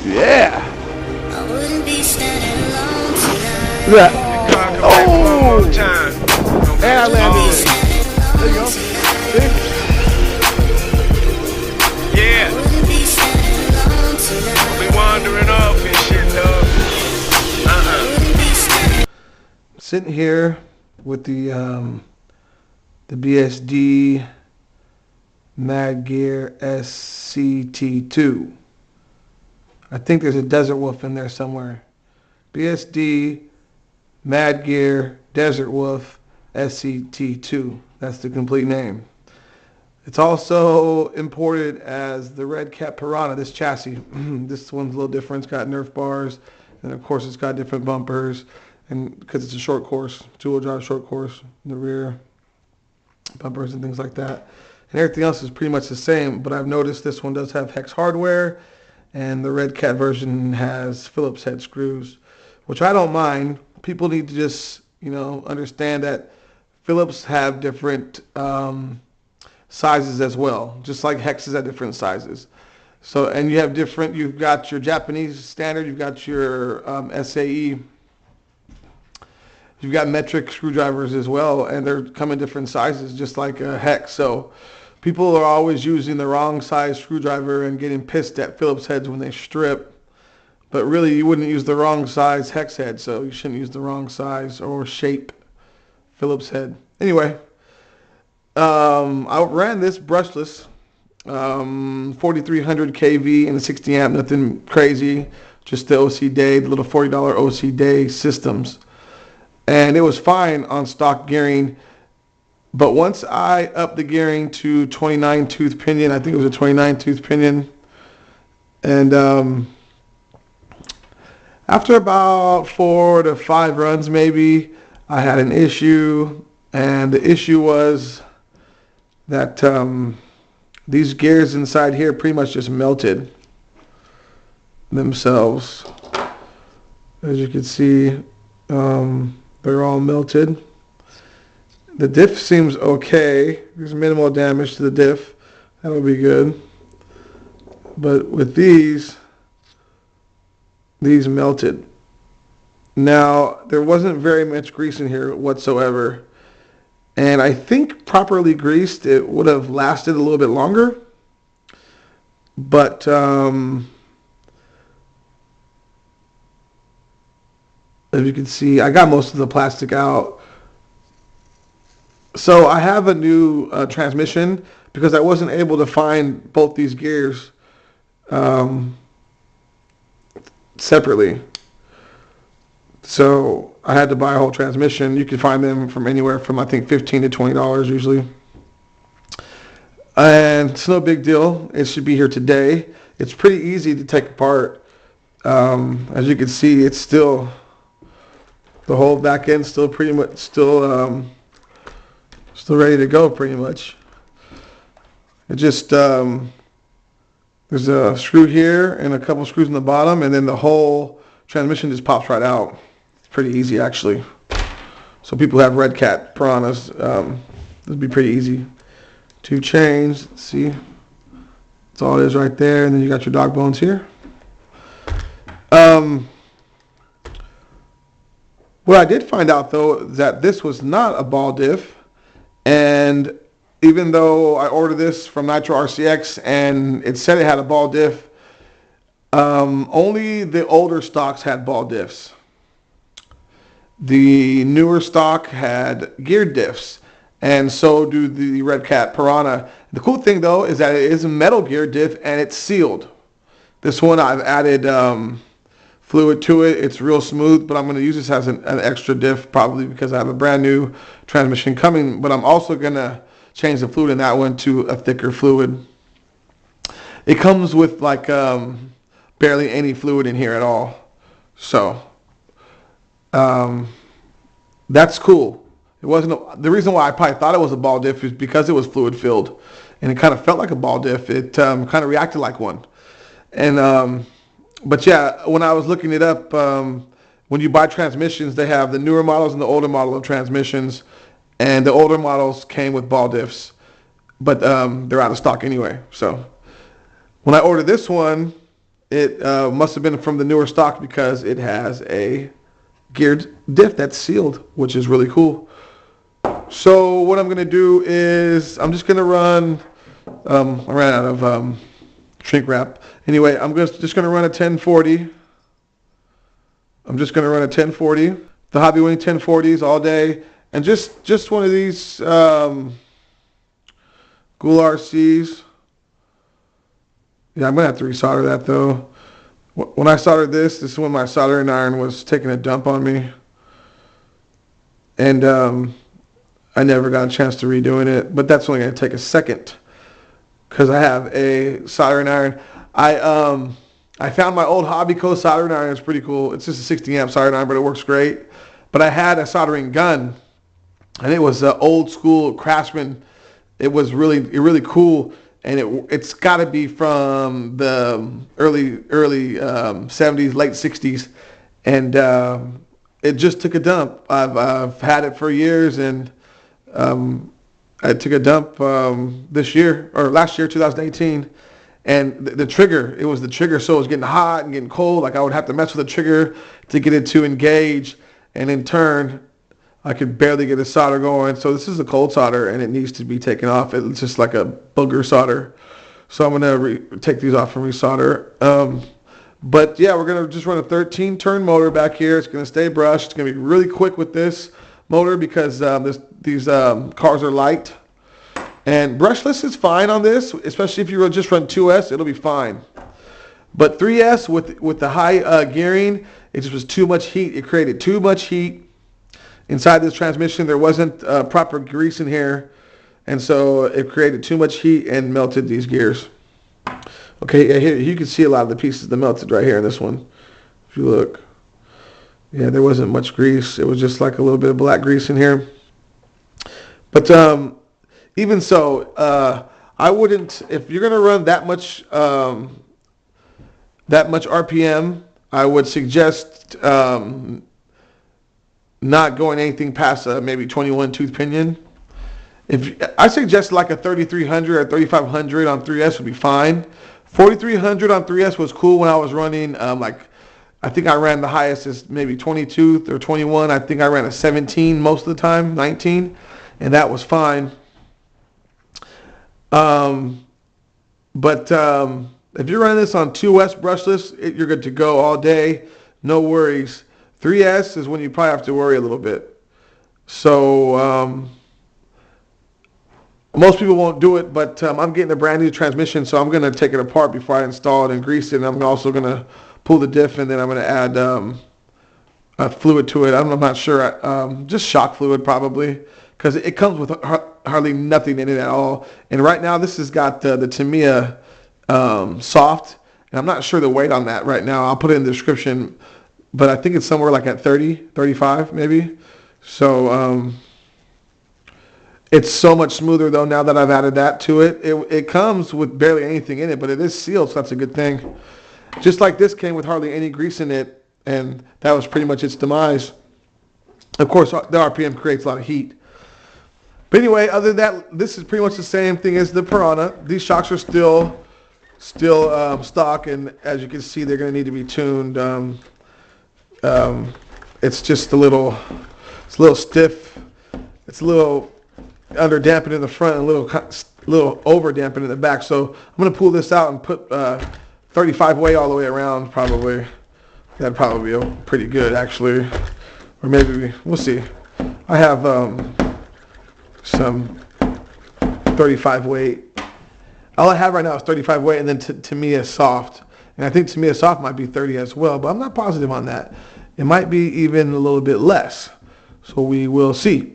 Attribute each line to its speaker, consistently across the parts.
Speaker 1: Yeah.
Speaker 2: I wouldn't be standing alone tonight.
Speaker 1: Look at that.
Speaker 3: Oh!
Speaker 1: And I landed it. There you go. See?
Speaker 3: Yeah.
Speaker 2: Wouldn't be standing alone tonight.
Speaker 3: We wandering off and shit, dog.
Speaker 2: Wouldn't be standing.
Speaker 1: Sitting here with the BSD Mad Gear SCT2. I think there's a Desert Wolf in there somewhere. BSD Mad Gear Desert Wolf SCT2. That's the complete name. It's also imported as the Redcat Piranha, this chassis. This one's a little different. It's got Nerf bars, and of course it's got different bumpers, and because it's a short course, two-wheel drive short course in the rear, bumpers and things like that. And everything else is pretty much the same, but I've noticed this one does have hex hardware, and the Redcat version has Phillips head screws, which I don't mind. People need to just, understand that Phillips have different sizes as well, just like hexes at different sizes. So, and you have you've got your Japanese standard, you've got your SAE, you've got metric screwdrivers as well, and they're come in different sizes, just like a hex. So people are always using the wrong size screwdriver and getting pissed at Phillips heads when they strip. But really, you wouldn't use the wrong size hex head, so you shouldn't use the wrong size or shape Phillips head. Anyway, I ran this brushless, 4300 kV and a 60 amp, nothing crazy, just the OC Day, the little $40 OC Day systems. And it was fine on stock gearing. But once I upped the gearing to 29 tooth pinion, I think it was a 29 tooth pinion, and after about 4 to 5 runs maybe, I had an issue, and the issue was that these gears inside here pretty much just melted themselves. As you can see, they're all melted. The diff seems okay. There's minimal damage to the diff. That'll be good. But with these melted. Now, there wasn't very much grease in here whatsoever. And I think properly greased, it would have lasted a little bit longer. But as you can see, I got most of the plastic out. So I have a new transmission because I wasn't able to find both these gears separately. So I had to buy a whole transmission. You can find them from anywhere from, I think, $15 to $20 usually. And it's no big deal. It should be here today. It's pretty easy to take apart. As you can see, it's still, the whole back end still pretty much still ready to go pretty much. It just, there's a screw here and a couple screws in the bottom, and then the whole transmission just pops right out. It's pretty easy actually. So people who have Redcat Piranhas, this would be pretty easy to change. Let's see. That's all it is right there, and then you got your dog bones here. What I did find out though is that this was not a ball diff, and even though I ordered this from Nitro RCX and it said it had a ball diff, only the older stocks had ball diffs. The newer stock had geared diffs, and so do the Redcat Piranha. The cool thing though is that it is a metal gear diff and it's sealed. This one I've added fluid to it. It's real smooth, but I'm going to use this as an extra diff probably because I have a brand new transmission coming, but I'm also going to change the fluid in that one to a thicker fluid. It comes with like barely any fluid in here at all. So that's cool. It wasn't the reason why I probably thought it was a ball diff is because it was fluid filled, and it kind of felt like a ball diff. It kind of reacted like one. And but yeah, when I was looking it up, when you buy transmissions, they have the newer models and the older model of transmissions, and the older models came with ball diffs, but they're out of stock anyway. So when I ordered this one, It must have been from the newer stock because it has a geared diff that's sealed, which is really cool. So what I'm going to do is I'm just going to run, I ran out of shrink wrap. Anyway, just going to run a 1040. I'm just going to run a 1040. The Hobby Wing 1040s all day. And just one of these Ghoul RCs. Yeah, I'm going to have to resolder that though. When I soldered this is when my soldering iron was taking a dump on me. And I never got a chance to redoing it. But that's only going to take a second because I have a soldering iron. I found my old Hobbyco soldering iron. It's pretty cool. It's just a 60 amp soldering iron, but it works great. But I had a soldering gun, and it was an old school Craftsman. It was really cool, and it's got to be from the early 70s, late 60s, and it just took a dump. I've had it for years, and I took a dump this year or last year, 2018. And the trigger, it was the trigger, so it was getting hot and getting cold. Like I would have to mess with the trigger to get it to engage, and in turn, I could barely get the solder going. So this is a cold solder, and it needs to be taken off. It's just like a booger solder. So I'm gonna take these off and resolder. But yeah, we're gonna just run a 13-turn motor back here. It's gonna stay brushed. It's gonna be really quick with this motor because these cars are light. And brushless is fine on this, especially if you just run 2S, it'll be fine. But 3S with the high gearing, it just was too much heat. It created too much heat inside this transmission. There wasn't proper grease in here, and so it created too much heat and melted these gears. Okay, yeah, here you can see a lot of the pieces that melted right here in this one. If you look, yeah, there wasn't much grease. It was just like a little bit of black grease in here. But even so, I wouldn't, if you're gonna run that much RPM, I would suggest not going anything past maybe 21 tooth pinion. If I suggest like a 3300 or 3500 on 3S would be fine. 4300 on 3S was cool when I was running I think I ran the highest is maybe 20 tooth or 21. I think I ran a 17 most of the time, 19, and that was fine. But if you're running this on 2S brushless, you're good to go all day. No worries. 3S is when you probably have to worry a little bit. So most people won't do it, but I'm getting a brand new transmission, so I'm going to take it apart before I install it and grease it. And I'm also going to pull the diff, and then I'm going to add a fluid to it. I'm not sure. Just shock fluid probably, because it comes with hardly nothing in it at all. And right now this has got the Tamiya soft, and I'm not sure the weight on that right now. I'll put it in the description, but I think it's somewhere like at 30, 35 maybe. So it's so much smoother though now that I've added that to it. It comes with barely anything in it, but it is sealed, so that's a good thing. Just like this came with hardly any grease in it, and that was pretty much its demise. Of course, the RPM creates a lot of heat. But anyway, other than that, this is pretty much the same thing as the Piranha. These shocks are still stock, and as you can see, they're going to need to be tuned. It's just a little stiff. It's a little under dampened in the front, and a little over dampened in the back. So I'm going to pull this out and put 35 weight all the way around. Probably that'd probably be pretty good actually, or maybe we'll see. I have some 35 weight. All I have right now is 35 weight, and then Tamiya soft. And I think Tamiya soft might be 30 as well, but I'm not positive on that. It might be even a little bit less. So we will see.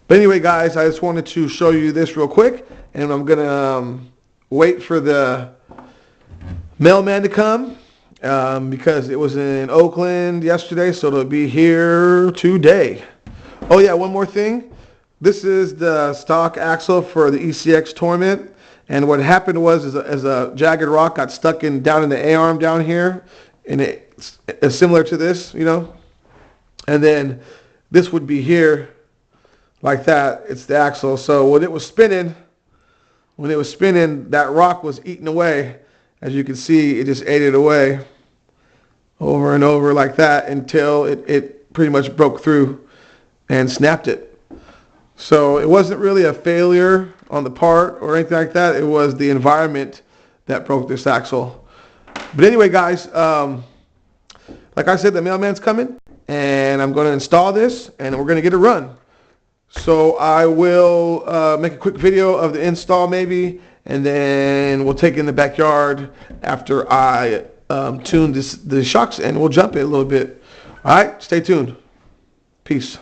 Speaker 1: But anyway, guys, I just wanted to show you this real quick, and I'm going to wait for the mailman to come because it was in Oakland yesterday, so it'll be here today. Oh, yeah, one more thing. This is the stock axle for the ECX Torment, and what happened was as a jagged rock got stuck down in the A-arm down here, and it's similar to this, you know, and then this would be here like that. It's the axle. So when it was spinning, that rock was eaten away, As you can see, it just ate it away over and over like that until it pretty much broke through and snapped it. So it wasn't really a failure on the part or anything like that. It was the environment that broke this axle. But anyway, guys, like I said, the mailman's coming, and I'm going to install this, and we're going to get it run. So I will make a quick video of the install maybe, and then we'll take it in the backyard after I tune the shocks, and we'll jump it a little bit. All right, stay tuned. Peace.